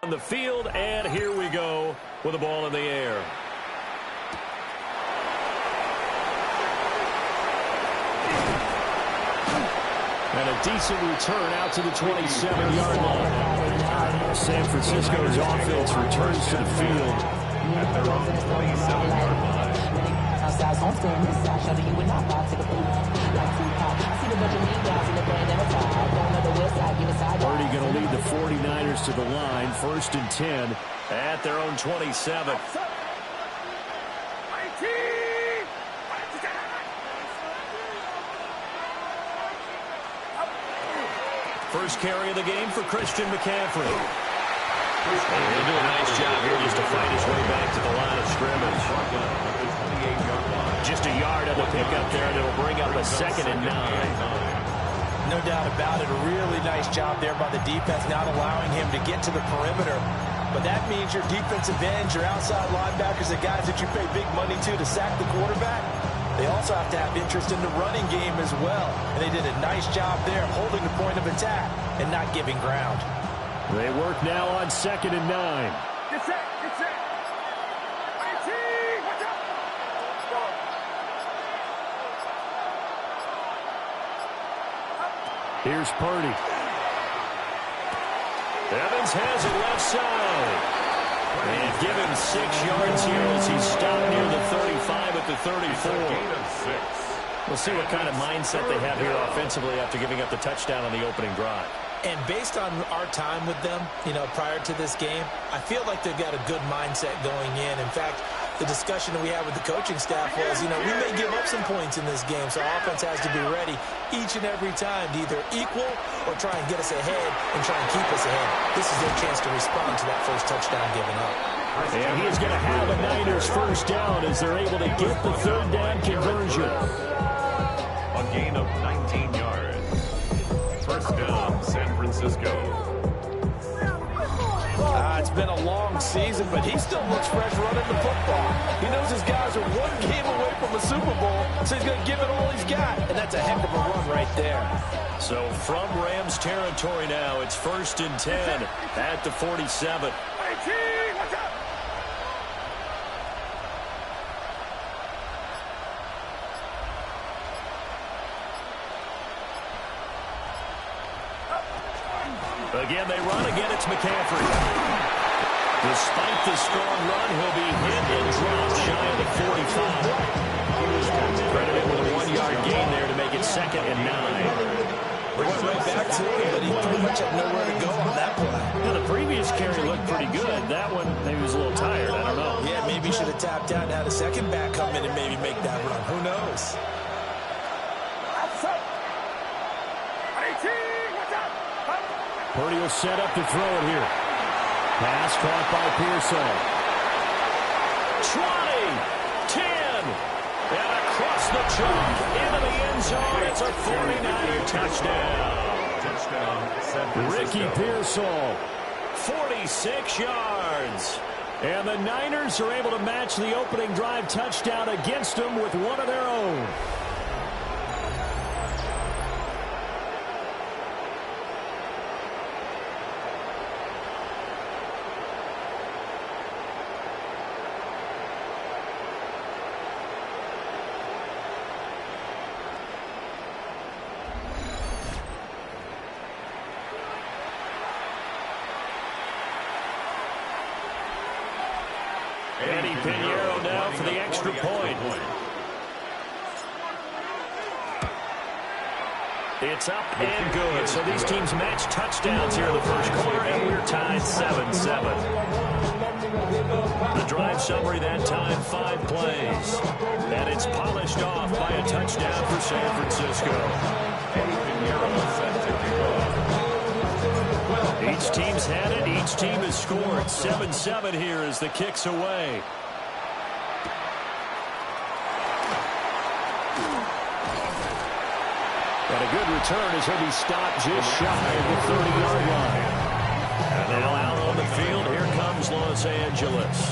On the field, and here we go with the ball in the air. And a decent return out to the 27-yard line. San Francisco's offense returns to the field at their own 27-yard line. Purdy going to lead the 49ers to the line, 1st and 10 at their own 27. First carry of the game for Christian McCaffrey. He'll do a nice job here just to fight his way back to the line of scrimmage. Just a yard on the pickup there, and it'll bring up a 2nd and 9. No doubt about it. A really nice job there by the defense, not allowing him to get to the perimeter. But that means your defensive ends, your outside linebackers, the guys that you pay big money to sack the quarterback, they also have to have interest in the running game as well. And they did a nice job there holding the point of attack and not giving ground. They work now on 2nd and 9. Get set, get set. Watch out. Here's Purdy. Evans has it left side. And give him 6 yards here as he's stopped near the 35 at the 34. We'll see what kind of mindset they have here offensively after giving up the touchdown on the opening drive. And based on our time with them, prior to this game, I feel like they've got a good mindset going in. In fact, the discussion that we had with the coaching staff was, we may give up some points in this game, so our offense has to be ready each and every time to either equal or try and get us ahead and try and keep us ahead. This is their chance to respond to that first touchdown given up. And he is going to have a Niners first down as they're able to get the 3rd down conversion. A gain of 19 yards. First down, San Francisco. It's been a long season, but he still looks fresh running the football. He knows his guys are 1 game away from a Super Bowl, so he's going to give it all he's got, and that's a heck of a run right there. So from Rams territory now, it's 1st and 10 at the 47. Watch out. Again, they run. Again, it's McCaffrey. Despite the strong run, he'll be hit and dropped shy of the 45. Credited with a 1-yard gain there to make it 2nd and 9. We went right back to him, but he pretty much had nowhere to go on that play. Yeah, the previous carry looked pretty good. That one, maybe was a little tired. I don't know. Yeah, maybe he should have tapped out and had a second back come in and maybe make that run. Who knows? Purdy will set up to throw it here. Pass caught by Pearsall. 20, 10, and across the chalk into the end zone. It's a 49er touchdown. Ricky Pearsall, 46 yards. And the Niners are able to match the opening drive touchdown against them with one of their own. Eddie Pinheiro now for the extra point. It's up and good. So these teams match touchdowns here in the first quarter, and we're tied 7-7. The drive summary that time, 5 plays. And it's polished off by a touchdown for San Francisco. Eddie Pinheiro set to kick off. Each team's had it. Each team has scored. 7-7 here as the kick's away. And a good return as he'll be stopped just shy of the 30-yard line. And now out on the field, here comes Los Angeles.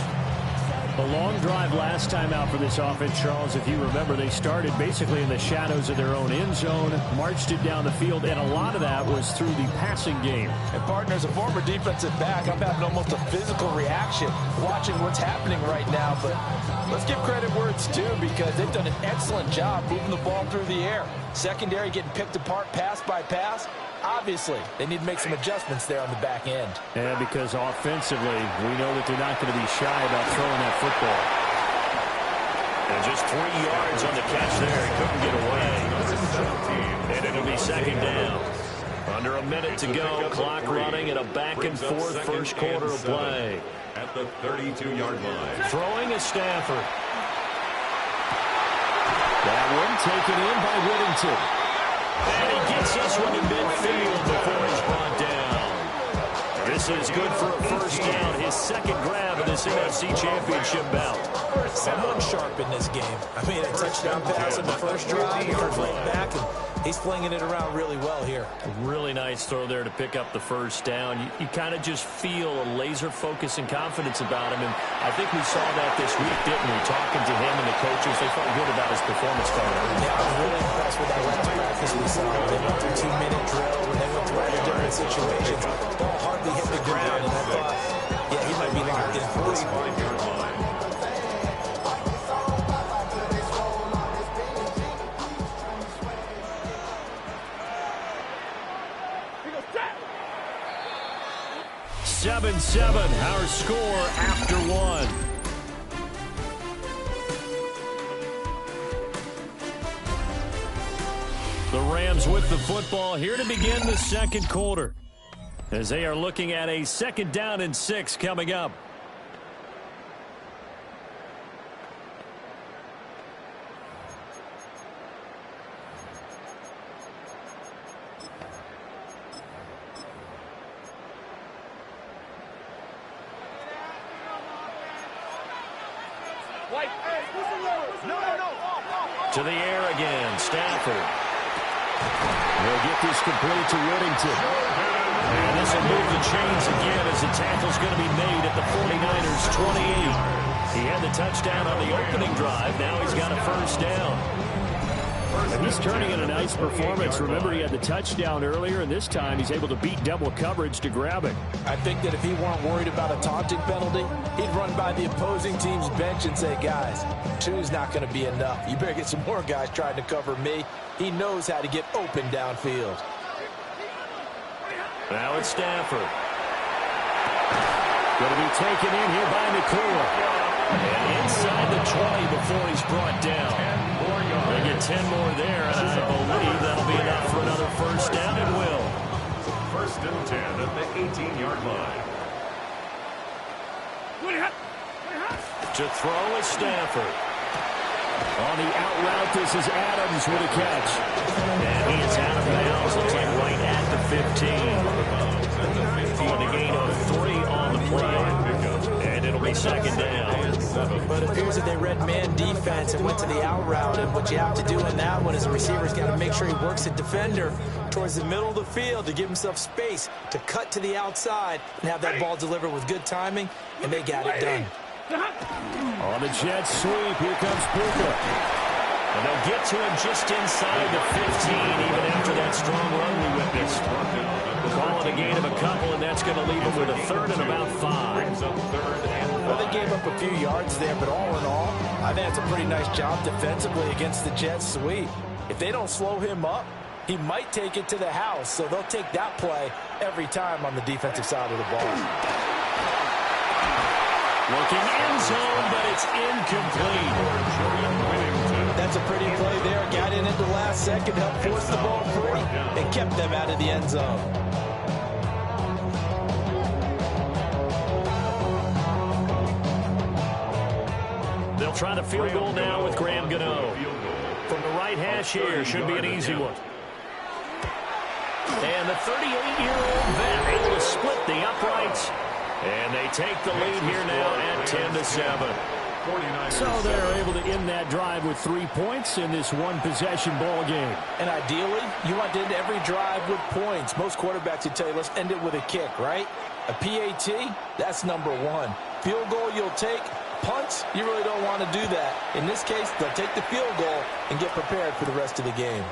A long drive last time out for this offense, Charles. If you remember, they started basically in the shadows of their own end zone, marched it down the field, and a lot of that was through the passing game. And, partner, as a former defensive back, I'm having almost a physical reaction watching what's happening right now. But let's give credit where it's due, because they've done an excellent job moving the ball through the air. Secondary getting picked apart pass by pass. Obviously, they need to make some adjustments there on the back end. And because offensively, we know that they're not going to be shy about throwing that football. And just 3 yards on the catch there. He couldn't get away. And it'll be second down. Under a minute to go. Clock running and a back-and-forth first quarter of play. At the 32-yard line. Throwing is Stafford. That one taken in by Whittington. And he gets this one in midfield before he's brought down. This is good for a first down. His second grab in this NFC Championship bout. Someone sharp in this game. I mean, a touchdown pass on the first drive. He comes right back, and he's flinging it around really well here. Really nice throw there to pick up the first down. You kind of just feel a laser focus and confidence about him, and I think we saw that this week, didn't we? Talking to him and the coaches, they felt good about his performance coming out. Yeah, I was really impressed with that last practice we saw. They went through 2-minute drill when they went through other different situations. Ball hardly hit the ground, and I thought, yeah, he might be locked in for this one. Seven, our score after one. The Rams with the football here to begin the second quarter, as they are looking at a 2nd down and 6 coming up. To the air again, Stafford. He'll get this complete to Whittington. And this will move the chains again as the tackle's going to be made at the 49ers' 28. He had the touchdown on the opening drive. Now he's got a first down. And he's turning in a nice performance. Remember, he had the touchdown earlier, and this time he's able to beat double coverage to grab it. I think that if he weren't worried about a taunting penalty, he'd run by the opposing team's bench and say, guys, 2's not going to be enough. You better get some more guys trying to cover me. He knows how to get open downfield. Now it's Stafford. Going to be taken in here by McCoy. And inside the 20 before he's brought down. They get 10 more there, and I believe that'll be enough for another first down. It will. 1st and 10 at the 18-yard line. To throw is Stafford. On the out route, this is Adams with a catch. And he is out of bounds. Looks like right at the 15. On the gain of 3 on the play. And it'll be 2nd down. But it appears that they read man defense and went to the out route. And what you have to do in that one is the receiver's got to make sure he works the defender towards the middle of the field to give himself space to cut to the outside and have that ball delivered with good timing, and they got it done. On the jet sweep, here comes Puka. And they'll get to him just inside the 15, even after that strong run we witnessed. Call it a gain of a couple, and that's going to leave him with a 3rd and about 5. Well, they gave up a few yards there, but all in all, I think it's a pretty nice job defensively against the jet sweep. If they don't slow him up, he might take it to the house, so they'll take that play every time on the defensive side of the ball. Looking end zone, but it's incomplete. That's a pretty play there. Got in at the last second, helped force the ball free, and kept them out of the end zone. They'll try the field goal now with Graham Gano. From the right hash here, should be an easy one. And the 38-year-old vet able to split the uprights. And they take the lead here now at 10-7. So they're able to end that drive with 3 points in this one-possession ball game. And ideally, you want to end every drive with points. Most quarterbacks would tell you, let's end it with a kick, right? A PAT, that's number 1. Field goal you'll take, Punts, you really don't want to do that. In this case, they'll take the field goal and get prepared for the rest of the game.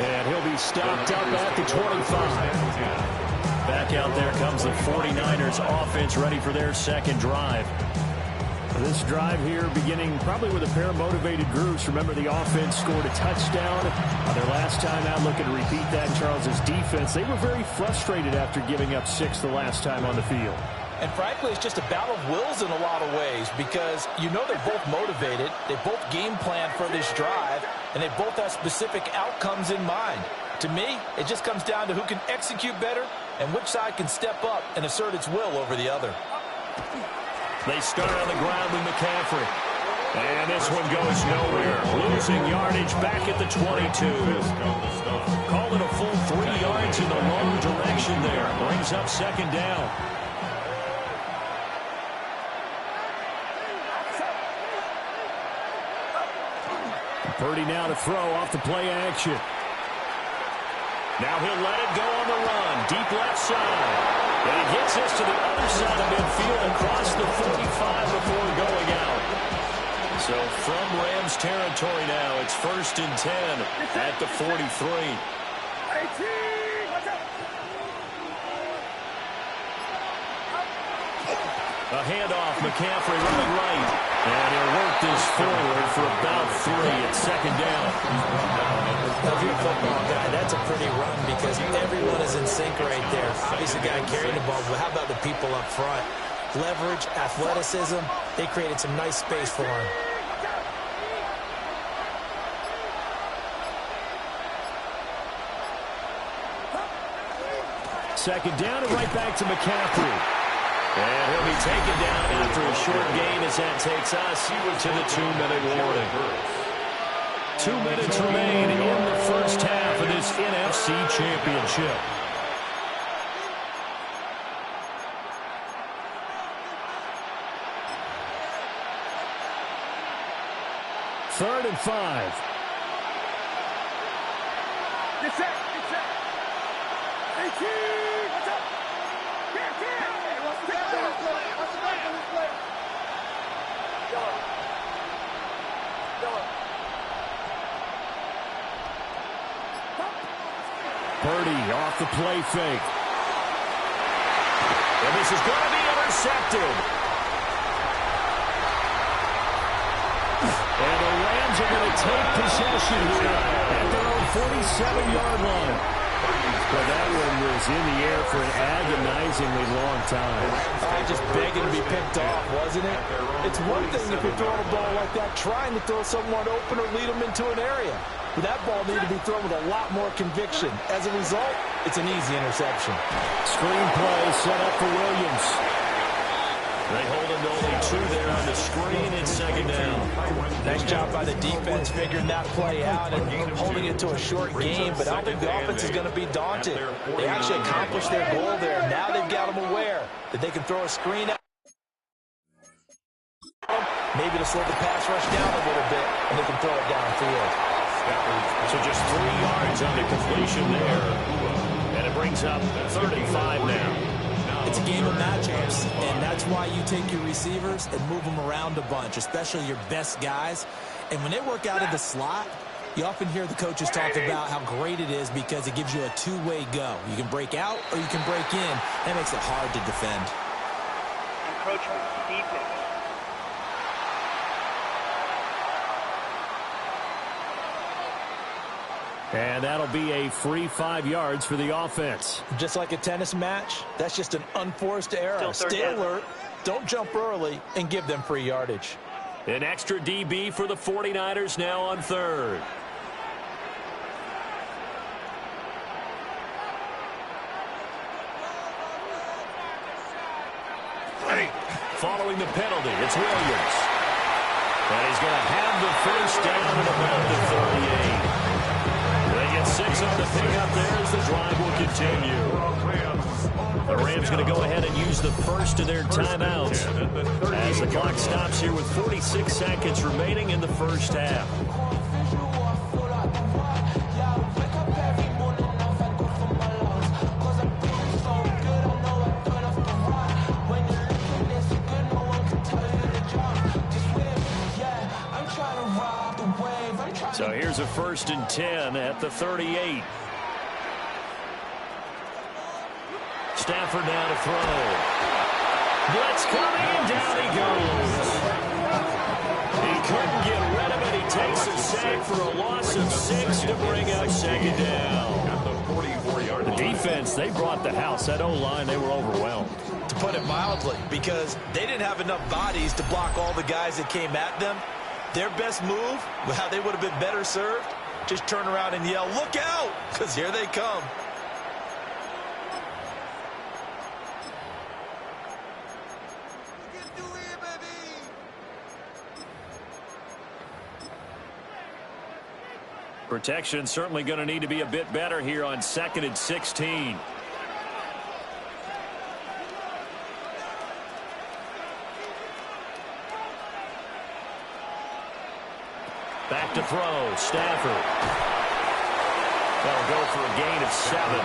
And he'll be stopped up at the 25. Back out there comes the 49ers offense, ready for their second drive. This drive here beginning probably with a pair of motivated groups. Remember, the offense scored a touchdown on their last time out, looking to repeat that. Charles's defense, they were very frustrated after giving up 6 the last time on the field. And frankly, it's just a battle of wills in a lot of ways, because you know they're both motivated, they both game plan for this drive, and they both have specific outcomes in mind. To me, it just comes down to who can execute better and which side can step up and assert its will over the other. They start on the ground with McCaffrey. And this one goes nowhere. Losing yardage back at the 22. Call it a full 3 yards in the wrong direction there. Brings up second down. Purdy now to throw off the play action. Now he'll let it go on the run. Deep left side. And he gets this to the other side of midfield across the 45 before going out. So from Rams territory now, it's 1st and 10 at the 43. A handoff, McCaffrey running right. And he'll work this forward for about 3 at second down. Now, if you're a football guy, that's a pretty run because everyone is in sync right there. Obviously, the guy carrying the ball, but how about the people up front? Leverage, athleticism, they created some nice space for him. Second down and right back to McCaffrey. And he'll be taken down after a short gain as that takes us to the 2-minute warning. 2 minutes remain in the first half of this NFC Championship. Third and 5. Get set. Get set. 18. What's up? What's the back on this play? What's the back on this play? Purdy off the play fake. And this is going to be intercepted. And the Rams are going to take possession here at their own 47-yard line. But that one was in the air for an agonizingly long time. Just begging to be picked off, wasn't it? It's one thing if you're throwing a ball like that, trying to throw someone open or lead them into an area. But that ball needed to be thrown with a lot more conviction. As a result, it's an easy interception. Screen play set up for Williams. They hold him to only 2 there on the screen in second down. Nice job by the defense figuring that play out and holding it to a short game, but I don't think the offense is going to be daunted. They actually accomplished their goal there. Now they've got them aware that they can throw a screen out. Maybe to slow the pass rush down a little bit, and they can throw it downfield. So just 3 yards on the completion there. And it brings up 35 now. It's a game of matchups, and that's why you take your receivers and move them around a bunch, especially your best guys. And when they work out of the slot, you often hear the coaches talk about how great it is because it gives you a two-way go. You can break out or you can break in. That makes it hard to defend. Encroachment, defense. And that'll be a free 5 yards for the offense. Just like a tennis match, that's just an unforced error. Stay alert, don't jump early, and give them free yardage. An extra DB for the 49ers now on third. Following the penalty, it's Williams. And he's going to have the first down at about the 38. They get 6 on the pickup there as the drive will continue. The Rams going to go ahead and use the first of their timeouts as the clock stops here with 46 seconds remaining in the first half. here's a 1st and 10 at the 38. Stafford now to throw. Blitz coming, and down he goes. He couldn't get rid of it. He takes a sack for a loss of 6 to bring up 2nd down. At the 44-yard line. The defense, they brought the house. That O-line, they were overwhelmed. To put it mildly, because they didn't have enough bodies to block all the guys that came at them. Their best move, how they would have been better served, just turn around and yell, "Look out!" because here they come. Protection certainly going to need to be a bit better here on 2nd and 16. Back to throw, Stafford. That'll go for a gain of 7.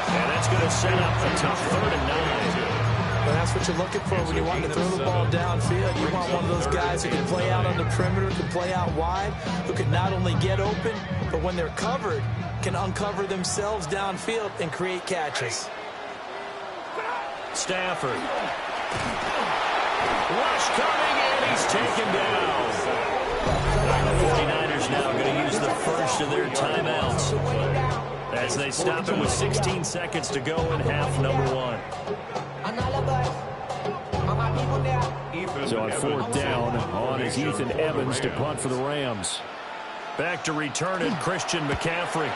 And that's going to set up a tough 3rd and 9. And that's what you're looking for when you want to throw the ball downfield. You want one of those guys who can play out on the perimeter, can play out wide, who can not only get open, but when they're covered, can uncover themselves downfield and create catches. Stafford. Rush coming, and he's taken down. The 49ers now going to use the first of their timeouts as they stop it with 16 seconds to go in half number 1. So on 4th down, on is Ethan Evans to punt for the Rams. Back to return it, Christian McCaffrey.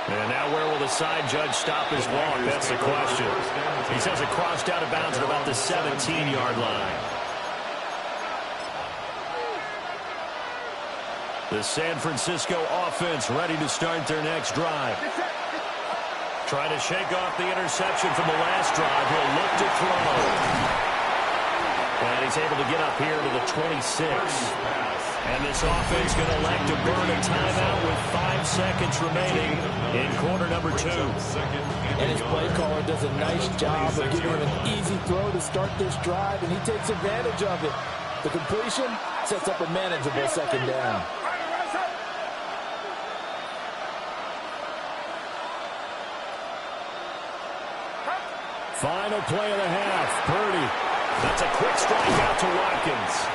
And now where will the side judge stop his walk? That's the question. He says it crossed out of bounds at about the 17-yard line. The San Francisco offense ready to start their next drive. Trying to shake off the interception from the last drive. He'll look to throw. And he's able to get up here to the 26. And this offense going to elect to burn a timeout with 5 seconds remaining in quarter number 2. And his play caller does a nice job of giving him an easy throw to start this drive, and he takes advantage of it. The completion sets up a manageable 2nd down. Final play of the half. Purdy. That's a quick strike out to Watkins.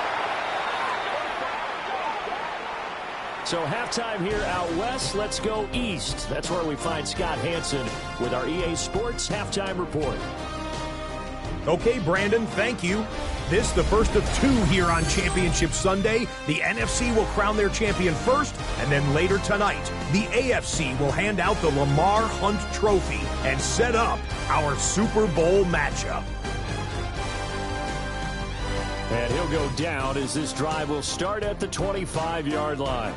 So halftime here out west. Let's go east. That's where we find Scott Hansen with our EA Sports Halftime Report. Okay, Brandon, thank you. This the first of 2 here on Championship Sunday. The NFC will crown their champion first, and then later tonight, the AFC will hand out the Lamar Hunt Trophy and set up our Super Bowl matchup. And he'll go down as this drive will start at the 25-yard line.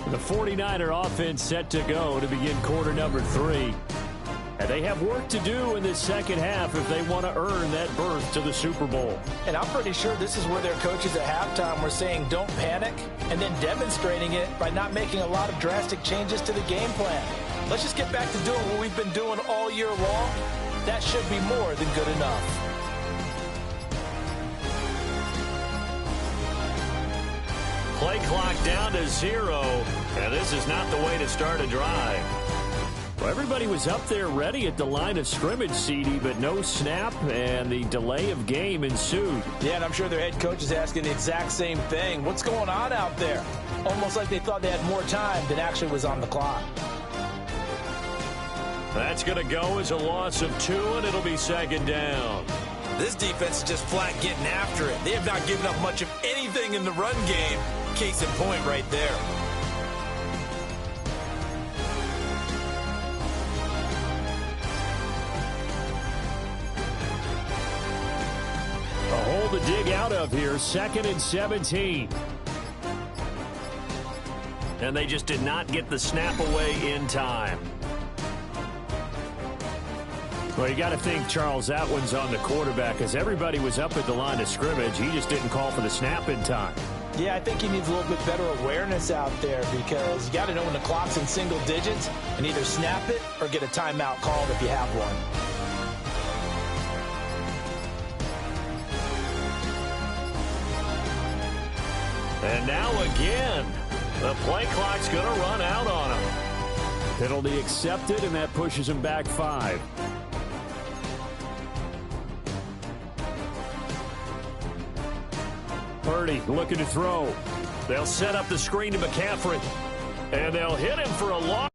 The 49er offense set to go to begin quarter number 3. And they have work to do in this second half if they want to earn that berth to the Super Bowl. And I'm pretty sure this is where their coaches at halftime were saying don't panic, and then demonstrating it by not making a lot of drastic changes to the game plan. Let's just get back to doing what we've been doing all year long. That should be more than good enough. Play clock down to 0, and this is not the way to start a drive. Well, everybody was up there ready at the line of scrimmage, CD, but no snap, and the delay of game ensued. Yeah, and I'm sure their head coach is asking the exact same thing. What's going on out there? Almost like they thought they had more time than actually was on the clock. That's going to go as a loss of 2, and it'll be 2nd down. This defense is just flat getting after it. They have not given up much of anything in the run game. Case in point right there. A hole to dig out of here, 2nd and 17. And they just did not get the snap away in time. Well, you got to think, Charles, that one's on the quarterback, as everybody was up at the line of scrimmage. He just didn't call for the snap in time. Yeah, I think he needs a little bit better awareness out there, because you got to know when the clock's in single digits and either snap it or get a timeout called if you have one. And now again, The play clock's going to run out on him. Penalty accepted, and that pushes him back 5. Purdy looking to throw. They'll set up the screen to McCaffrey. And they'll hit him for a long...